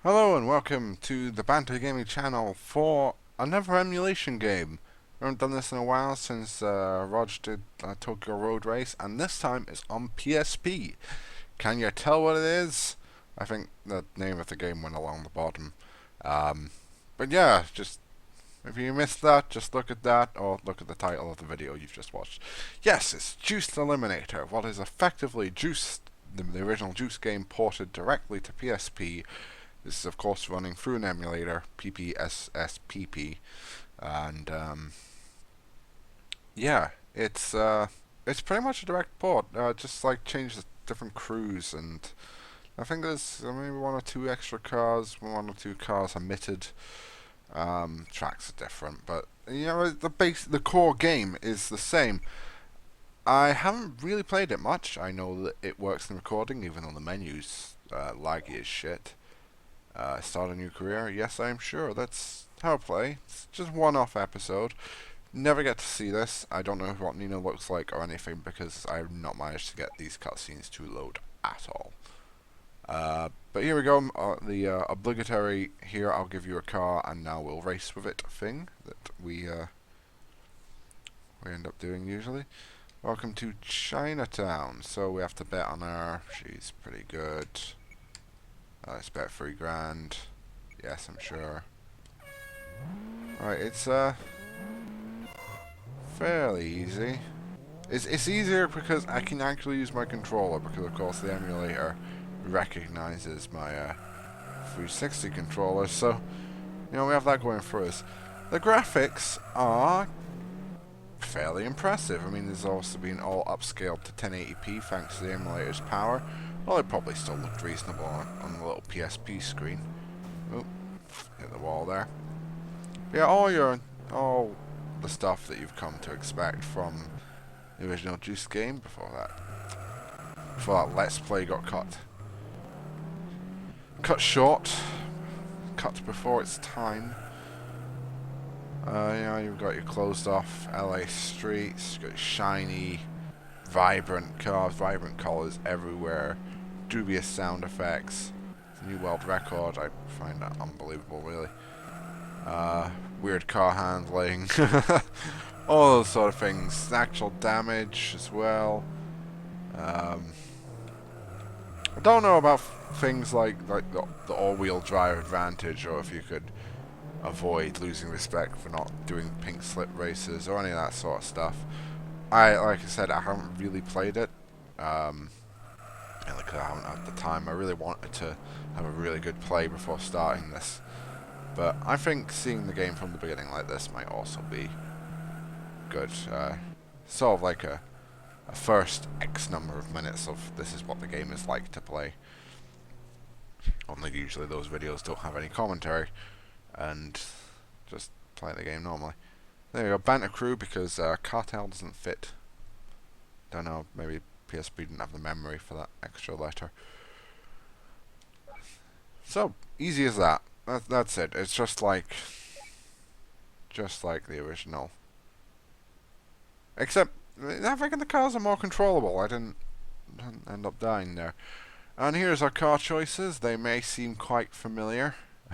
Hello and welcome to the BanterGamingChannel for another emulation game. We haven't done this in a while since Rog did Tokyo Road Race, and this time it's on PSP. Can you tell what it is? I think the name of the game went along the bottom. But yeah, just if you missed that, just look at that or look at the title of the video you've just watched. Yes, it's Juiced Eliminator, what is effectively Juiced, the original Juice game ported directly to PSP. This is, of course, running through an emulator, PPSSPP, and yeah, it's pretty much a direct port. Just like change the different crews, and I think there's maybe one or two extra cars, one or two cars omitted. Tracks are different, but you know the core game is the same. I haven't really played it much. I know that it works in recording, even though the menu's laggy as shit. Start a new career? Yes, I'm sure. That's how I play. It's just one-off episode. Never get to see this. I don't know what Nina looks like or anything because I've not managed to get these cutscenes to load at all. But here we go. The obligatory here. I'll give you a car and now we'll race with it thing that we end up doing usually. Welcome to Chinatown. So we have to bet on her. She's pretty good. Let's bet 3 grand. Yes, I'm sure. Right, it's fairly easy. It's easier because I can actually use my controller because of course the emulator recognizes my 360 controller, so you know we have that going for us. The graphics are fairly impressive. I mean, there's also been all upscaled to 1080p thanks to the emulator's power. Well, it probably still looked reasonable on the little PSP screen. Oop, hit the wall there. But yeah, all the stuff that you've come to expect from the original Juice game before that Let's Play got cut short, cut before its time. You know, you've got your closed off LA streets, you've got shiny, vibrant cars, vibrant colours everywhere, dubious sound effects. It's a new world record. I find that unbelievable, really. Weird car handling, all those sort of things. Actual damage as well. I don't know about things like the all-wheel drive advantage, or if you could avoid losing respect for not doing pink slip races or any of that sort of stuff. Like I said, I haven't really played it. Because I haven't had the time. I really wanted to have a really good play before starting this. But I think seeing the game from the beginning like this might also be good. Sort of like a first X number of minutes of this is what the game is like to play. Only usually those videos don't have any commentary and just play the game normally. There you go, Banter Crew because Cartel doesn't fit. Don't know, maybe PSP didn't have the memory for that extra letter. So, easy as that. That's it. It's just like the original. Except, I think the cars are more controllable. I didn't end up dying there. And here's our car choices. They may seem quite familiar.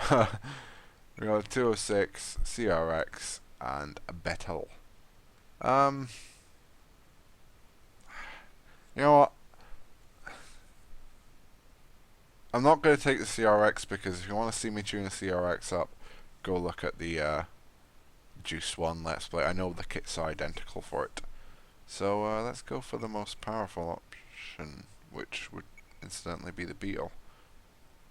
We got a 206, CRX, and a beetle. You know what? I'm not going to take the CRX because if you want to see me tune a CRX up, go look at the Juice 1 Let's Play. I know the kits are identical for it. So let's go for the most powerful option, which would incidentally be the Beetle.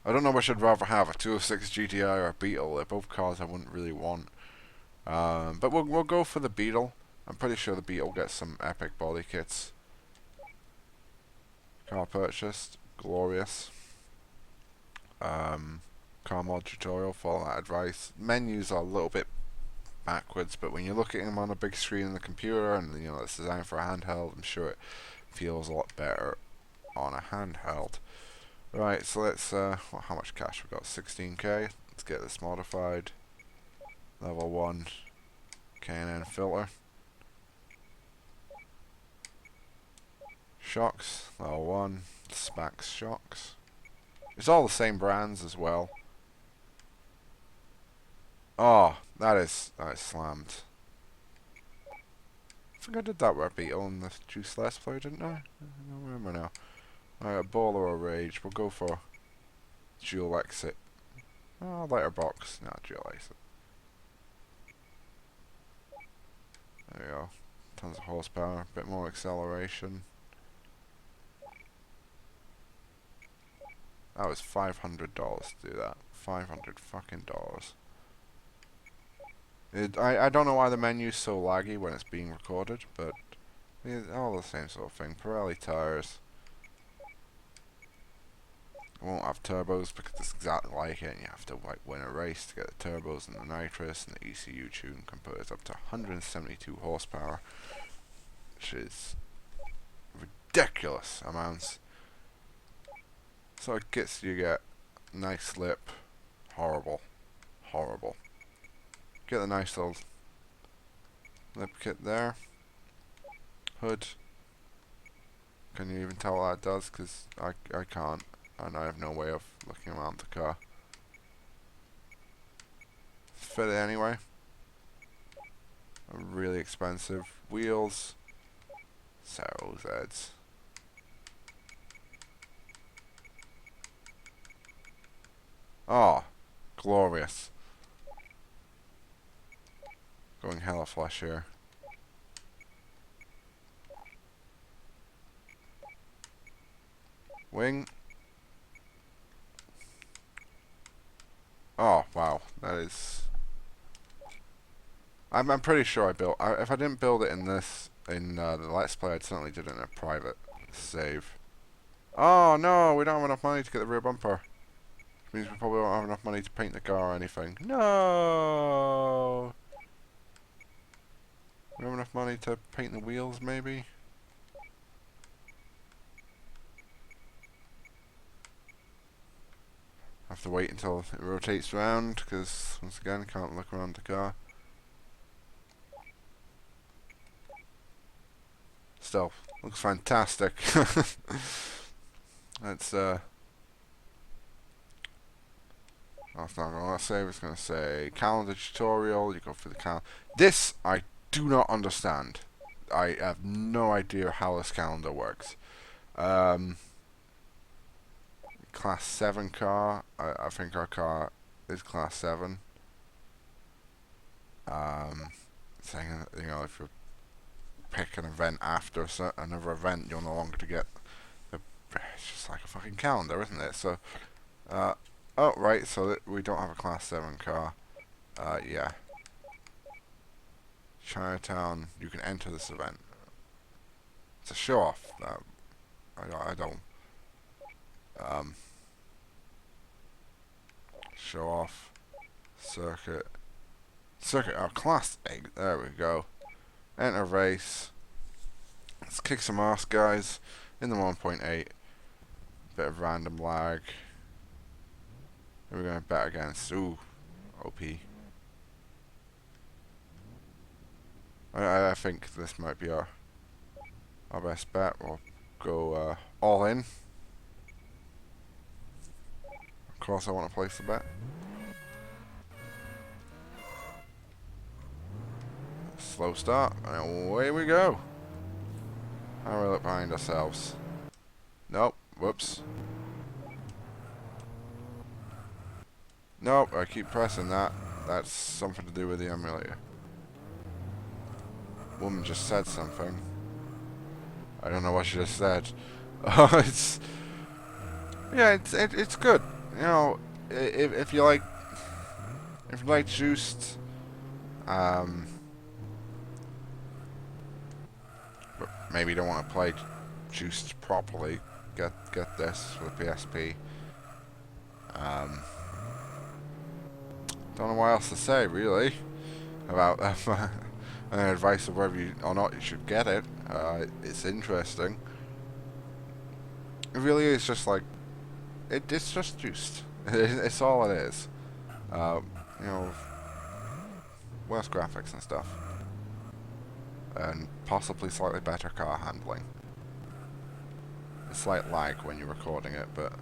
I don't know which I'd rather have, a 206 GTI or a Beetle. They're both cars I wouldn't really want. But we'll go for the Beetle. I'm pretty sure the Beetle gets some epic body kits. Car purchased. Glorious. Car mod tutorial, follow that advice. Menus are a little bit backwards, but when you're looking at them on a big screen in the computer, and you know it's designed for a handheld, I'm sure it feels a lot better on a handheld. Right, so let's, how much cash we got? 16k. Let's get this modified. Level 1 K&N filter. Shocks, level 1. Spax shocks. It's all the same brands as well. Oh, that is slammed. I think I did that with a beetle on the Juice Let's Play, didn't I? I don't remember now. Alright, a ball or a rage. We'll go for dual exit. Oh, letterbox. No, dual exit. There we go. Tons of horsepower, a bit more acceleration. That was $500 to do that. $500 fucking dollars. I don't know why the menu's so laggy when it's being recorded, but it's all the same sort of thing. Pirelli tires. I won't have turbos because it's exactly like it, and you have to like win a race to get the turbos and the nitrous, and the ECU tune can put us up to 172 horsepower, which is ridiculous amounts. So it gets you get nice slip, horrible, horrible. Get the nice little lip kit there. Hood. Can you even tell what that does? Because I can't, and I have no way of looking around the car. Fit it anyway. Really expensive wheels. So Zeds. Oh, glorious. Going hella flush here. Wing. Oh, wow. That is... I'm pretty sure I built... if I didn't build it in this, in the Let's Play, I'd certainly did it in a private save. Oh, no! We don't have enough money to get the rear bumper. Which means we probably won't have enough money to paint the car or anything. No! We don't have enough money to paint the wheels, maybe? Have to wait until it rotates around, because, once again, can't look around the car. Still, looks fantastic. That's not going to save. It's going to say calendar tutorial. You go for the calendar. This I do not understand. I have no idea how this calendar works. Class 7 car. I think our car is class 7. Saying, you know, if you pick an event after another event, you're no longer to get the... It's just like a fucking calendar, isn't it? So, oh, right, so we don't have a class 7 car. Yeah. Chinatown, you can enter this event. It's a show-off. I don't... show off. Circuit. Circuit, oh, class 8. There we go. Enter race. Let's kick some ass, guys. In the 1.8. Bit of random lag. Then we're going to bet against... Ooh. OP. I think this might be our best bet. We'll go all in. Of course I want to place the bet. Slow start, and away we go. How we look behind ourselves. Nope, whoops. Nope, I keep pressing that. That's something to do with the emulator. Woman just said something. I don't know what she just said. Oh, it's... Yeah, it's good. You know, if you like... If you like Juiced... but maybe you don't want to play Juiced properly, get this for the PSP. Don't know what else to say, really, about advice of whether or not you should get it. It's interesting. It really is just like... It's just Juiced. It's all it is. You know, worse graphics and stuff. And possibly slightly better car handling. A slight lag when you're recording it, but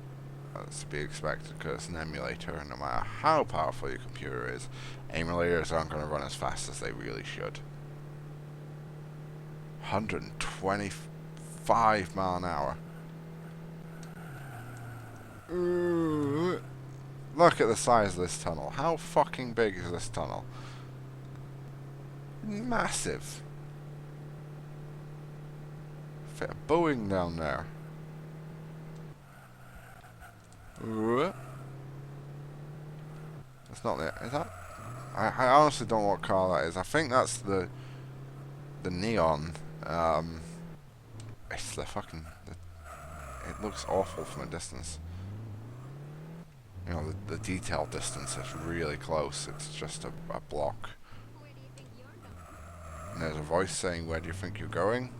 That's to be expected because it's an emulator, and no matter how powerful your computer is, emulators aren't going to run as fast as they really should. 125 mile an hour. Look at the size of this tunnel. How fucking big is this tunnel? Massive. Fit a Boeing down there. That's not it. Is that? I honestly don't know what car that is. I think that's the neon. It's the fucking. It looks awful from a distance. You know, the detail distance is really close. It's just a block. And there's a voice saying, "Where do you think you're going?"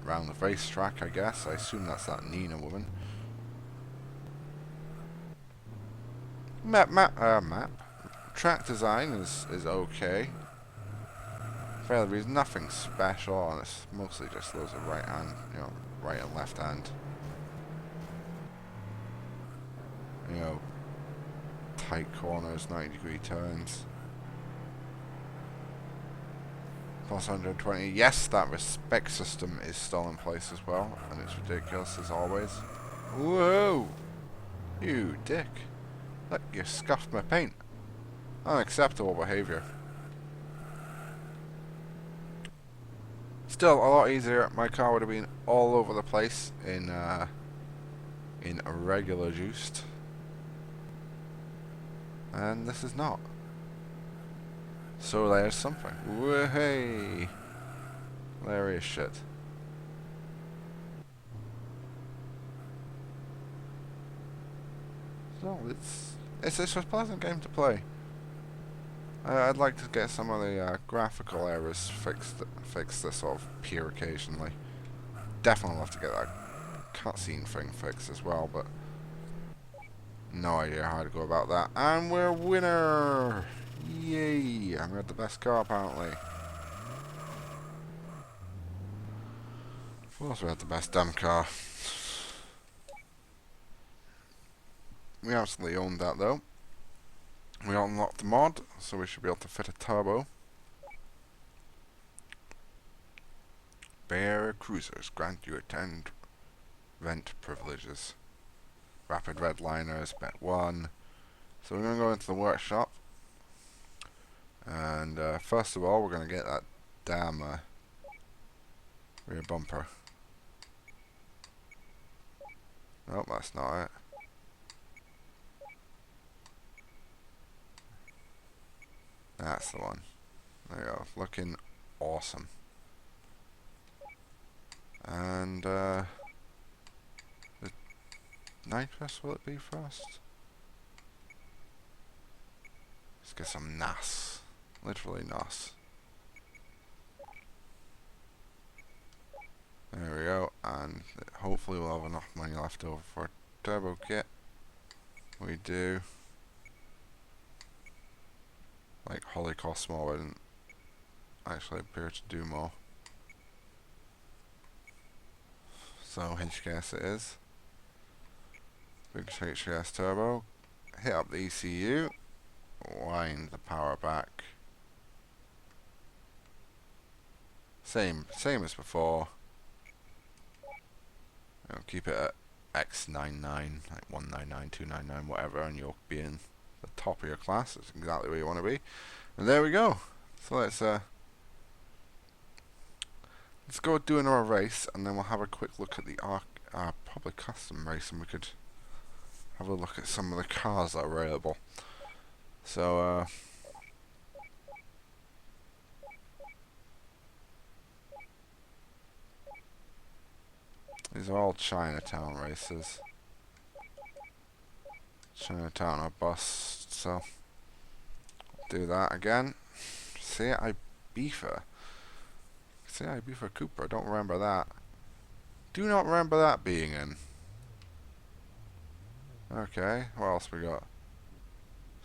Round the racetrack, I guess. I assume that's that Nina woman. Map. Track design is okay. Fairly reason, nothing special, and it's mostly just loads of right hand, you know, right and left hand. You know, tight corners, 90-degree turns. Plus 120. Yes, that respect system is still in place as well, and it's ridiculous as always. Whoa! You dick. Look, you scuffed my paint. Unacceptable behavior. Still, a lot easier. My car would have been all over the place in a regular juiced. And this is not. So there's something. Whoa-hey! Hilarious shit. So it's a pleasant game to play. I'd like to get some of the graphical errors fixed this off here occasionally. Definitely love to get that cutscene thing fixed as well, but no idea how to go about that. And we're a winner! Yay! And we had the best car apparently. Of course we had the best damn car. We absolutely owned that though. We unlocked the mod, so we should be able to fit a turbo. Bear cruisers grant you 10 vent privileges. Rapid redliners, bet 1. So we're going to go into the workshop. And first of all, we're going to get that damn rear bumper. Nope, that's not it. That's the one. There you go. Looking awesome. And the nitrous, will it be first? Let's get some NAS. Literally NAS. There we go. And hopefully we'll have enough money left over for a turbo kit. We do. Like Holly costs more, didn't actually appear to do more. So HKS it is. Big HKS turbo. Hit up the ECU. Wind the power back. Same as before. You know, keep it at X99, like 199, 299, whatever, and you'll be in the top of your class. That's exactly where you want to be. And there we go. So let's go do another race, and then we'll have a quick look at the probably custom race, and we could have a look at some of the cars that are available. So these are all Chinatown races. Chinatown or bust, so do that again. Seat Ibiza. Seat Ibiza Cooper, I don't remember that. Do not remember that being in. Okay, what else we got?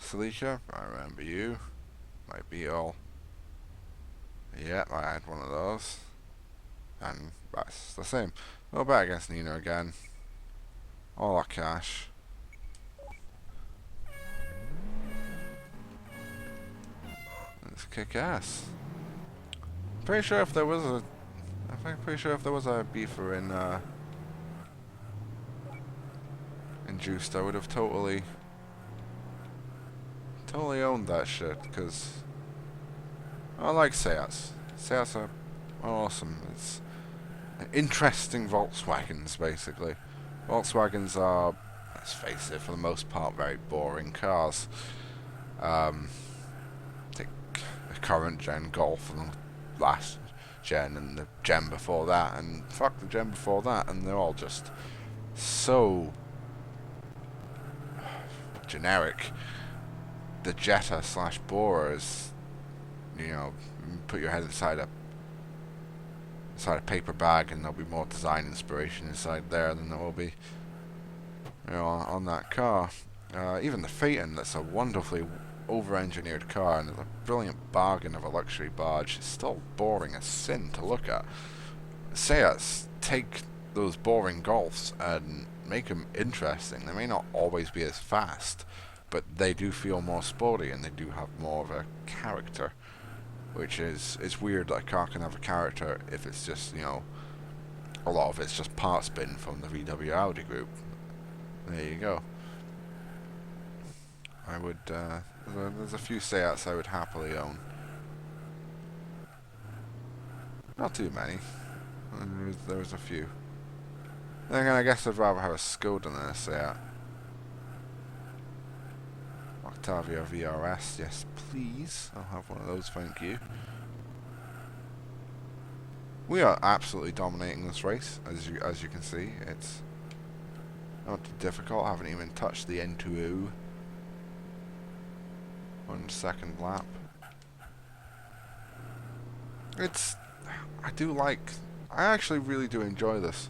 Celicia, I remember you. My beetle. Yep, I had one of those. And that's the same. We'll bet against Nina again. All our cash. It's kick ass. Pretty sure if there was a, I'm pretty sure if there was a beefer in Juiced, I would have totally owned that shit. Because I like Seats. Seats are awesome. It's interesting Volkswagens, basically. Volkswagens are, let's face it, for the most part, very boring cars. Take the current gen Golf and the last gen and the gen before that, and fuck the gen before that, and they're all just so generic. The Jetta slash Bora is, you know, put your head inside a paper bag and there'll be more design inspiration inside there than there will be, you know, on that car. Even the Phaeton, that's a wonderfully over-engineered car and is a brilliant bargain of a luxury barge, is still boring as sin to look at. Seats take those boring Golfs and make them interesting. They may not always be as fast, but they do feel more sporty and they do have more of a character. Which is, it's weird that a car can have a character if it's just, you know, a lot of it's just parts bin from the VW Audi group. There you go. I would, there's a few Seats I would happily own. Not too many. There was a few. Then again, I guess I'd rather have a Skoda than a Seat. Octavia VRS, yes please. I'll have one of those, thank you. We are absolutely dominating this race, as you can see. It's not too difficult. I haven't even touched the N2O. 1 second lap. I actually really do enjoy this.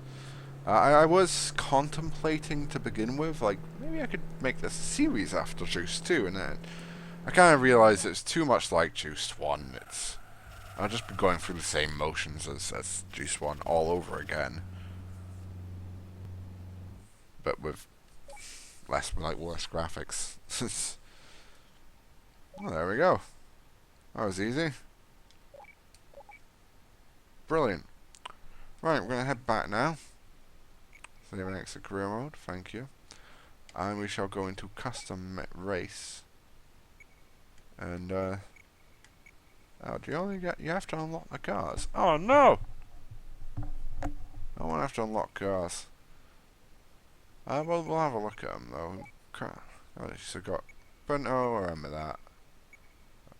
I was contemplating to begin with, like, maybe I could make this a series after Juiced 2, and then I kind of realised it's too much like Juiced 1. I'll just be going through the same motions as Juiced 1 all over again. But with worse graphics. Well, there we go. That was easy. Brilliant. Right, we're going to head back now. Save an exit career mode, thank you. And we shall go into custom race. And oh, you have to unlock the cars. Oh no! I won't have to unlock cars. We'll have a look at them though. Oh, so got Bento, I remember that.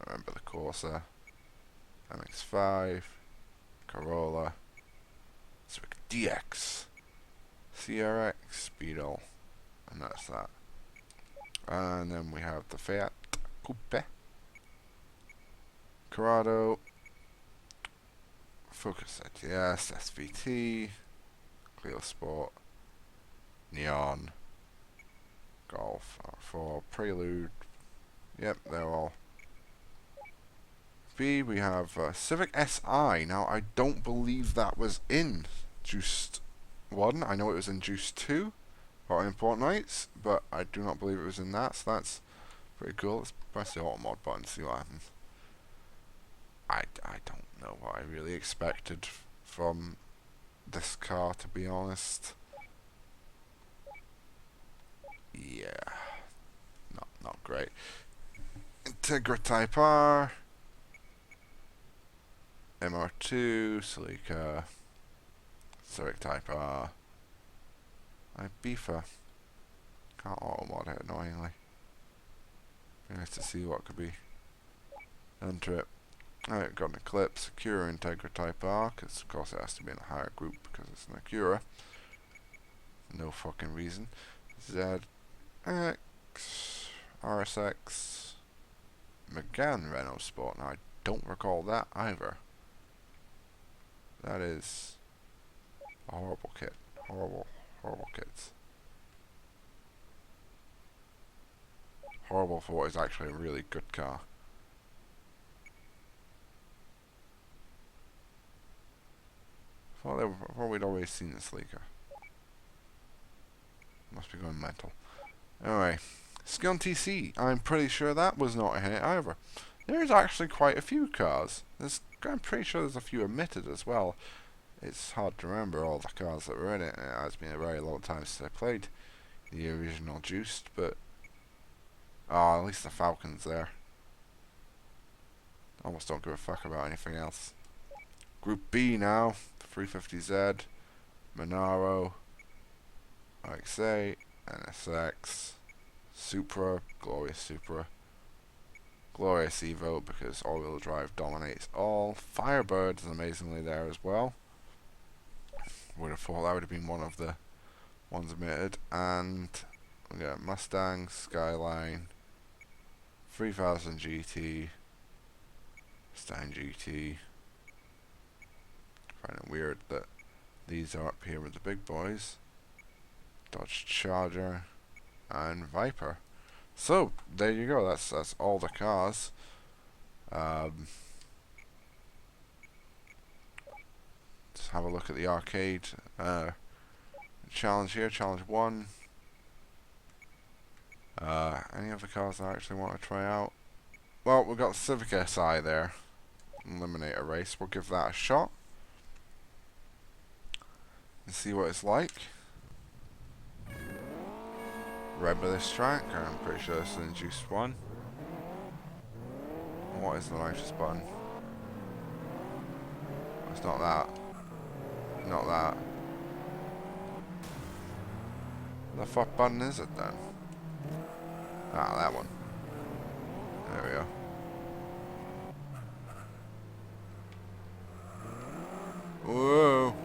I remember the Corsa. MX-5. Corolla. Civic DX. CRX, beetle, and that's that. And then we have the Fiat Coupe, Corrado, Focus ETS, SVT, Clio Sport, Neon, Golf R4, Prelude. Yep, they're all. B, we have Civic SI. Now, I don't believe that was in Juiced 1. I know it was in Juiced 2 or in Fortnite, but I do not believe it was in that, so that's pretty cool. Let's press the auto mod button and see what happens. I don't know what I really expected from this car, to be honest. Yeah, not great. Integra Type R, MR2, Celica, Civic Type R, Ibiza. Can't auto mod it, annoyingly. Be nice to see what could be done to it. Alright, got an Eclipse, Acura Integra Type R, because of course it has to be in a higher group because it's an Acura. No fucking reason. ZX, RSX, Megane Renault Sport. Now I don't recall that either. That is a horrible kit. Horrible kits. Horrible for what is actually a really good car. I thought we'd always seen this leaker. Must be going mental. Anyway, Skill TC. I'm pretty sure that was not a hit either. There's actually quite a few cars. I'm pretty sure there's a few omitted as well. It's hard to remember all the cars that were in it. It has been a very long time since I played the original Juiced, but at least the Falcon's there. Almost don't give a fuck about anything else. Group B now, 350Z, Monaro, RX-8, NSX, Supra, Glorious Supra, Glorious Evo because all-wheel drive dominates all. Firebird is amazingly there as well. Would have thought that would have been one of the ones omitted. And we got Mustang, Skyline, 3000 GT, Mustang GT. Find it weird that these are up here with the big boys. Dodge Charger and Viper. So there you go. That's all the cars. Let's have a look at the arcade challenge here. Challenge 1. Any other cars I actually want to try out? Well, we've got Civic SI there. Eliminator race. We'll give that a shot and see what it's like. Red with this track. I'm pretty sure it's an Juiced one. What is the nitrous button? It's not that. Not that. The fuck button is it then? Ah, that one. There we go. Whoa.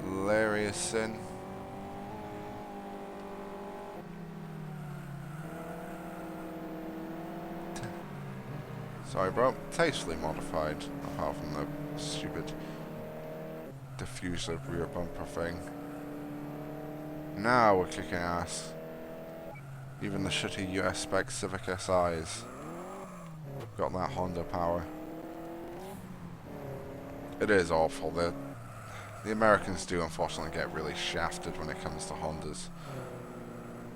Hilarious sin. Sorry bro, tastefully modified, apart from the stupid diffuser rear bumper thing. Now we're kicking ass. Even the shitty US spec Civic SIs got that Honda power. It is awful. The Americans do unfortunately get really shafted when it comes to Hondas.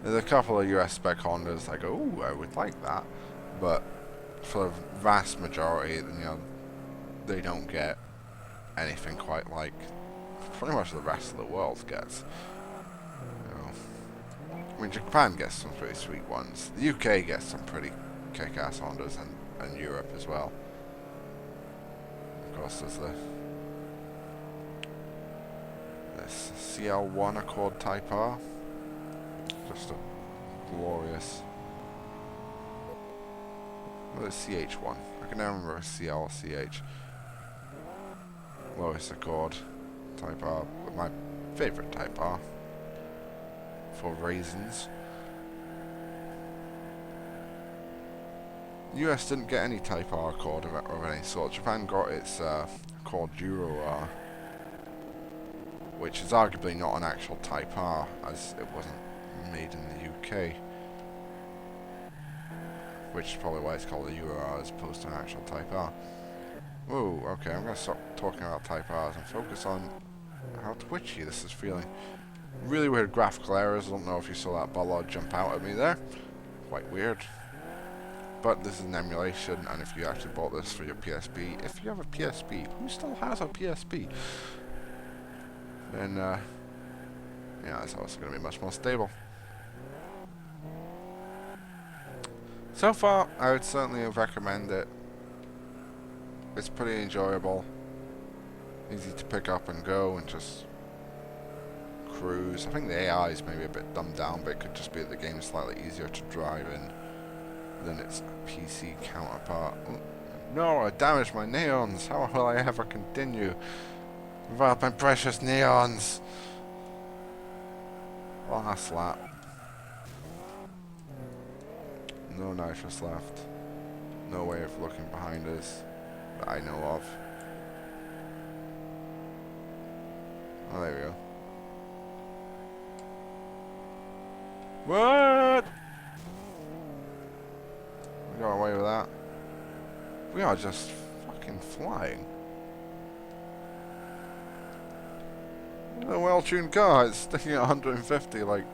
There's a couple of US spec Hondas like, oh, I would like that, but for the vast majority, you know, they don't get anything quite like pretty much the rest of the world gets. You know, I mean, Japan gets some pretty sweet ones. The UK gets some pretty kick-ass Hondas, and Europe as well. Of course, there's this CL1 Accord Type R. Just a glorious. Well, it's CH1. I can never remember CL or CH. Lowest Accord Type R, but my favourite Type R. For reasons. US didn't get any Type R Accord of any sort. Japan got its Accord Euro R, which is arguably not an actual Type R, as it wasn't made in the UK. Which is probably why it's called a Euro R as opposed to an actual Type R. Whoa, okay, I'm going to stop talking about Type Rs and focus on how twitchy this is feeling. Really weird graphical errors. I don't know if you saw that bollard jump out at me there. Quite weird. But this is an emulation, and if you actually bought this for your PSP, if you have a PSP, who still has a PSP? Then, yeah, it's also going to be much more stable. So far, I would certainly recommend it. It's pretty enjoyable. Easy to pick up and go and just cruise. I think the AI is maybe a bit dumbed down, but it could just be that the game is slightly easier to drive in than its PC counterpart. Oh, no, I damaged my neons. How will I ever continue without my precious neons? Last lap. No nitrous left. No way of looking behind us that I know of. Oh, there we go. What? We got away with that. We are just fucking flying. A well-tuned car. It's sticking at 150, like,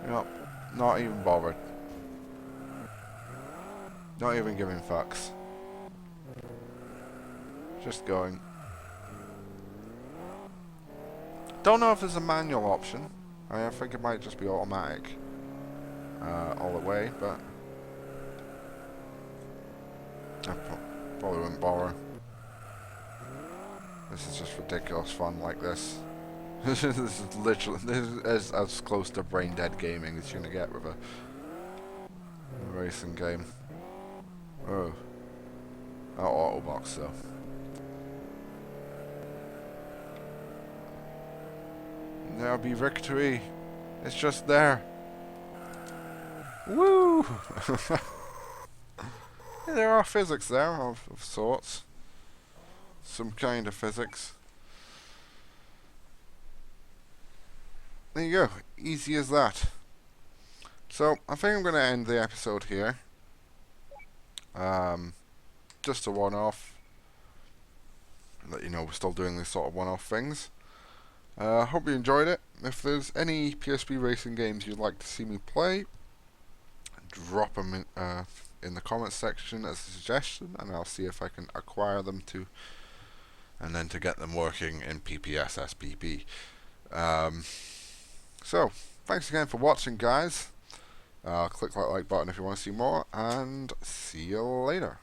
you know, not even bothered. Not even giving fucks. Just going. Don't know if there's a manual option. I think it might just be automatic all the way, but I probably wouldn't bother. This is just ridiculous fun like this. This is literally as close to brain dead gaming as you're gonna get with a racing game. Oh, auto box though. There'll be victory. It's just there. Woo! There are physics there of sorts. Some kind of physics. There you go. Easy as that. So, I think I'm going to end the episode here. Just a one-off. Let you know we're still doing these sort of one-off things. Hope you enjoyed it. If there's any PSP racing games you'd like to see me play, drop them in the comments section as a suggestion, and I'll see if I can acquire them and then to get them working in PPSSPP. So, thanks again for watching, guys. Click that like button if you want to see more, and see you later.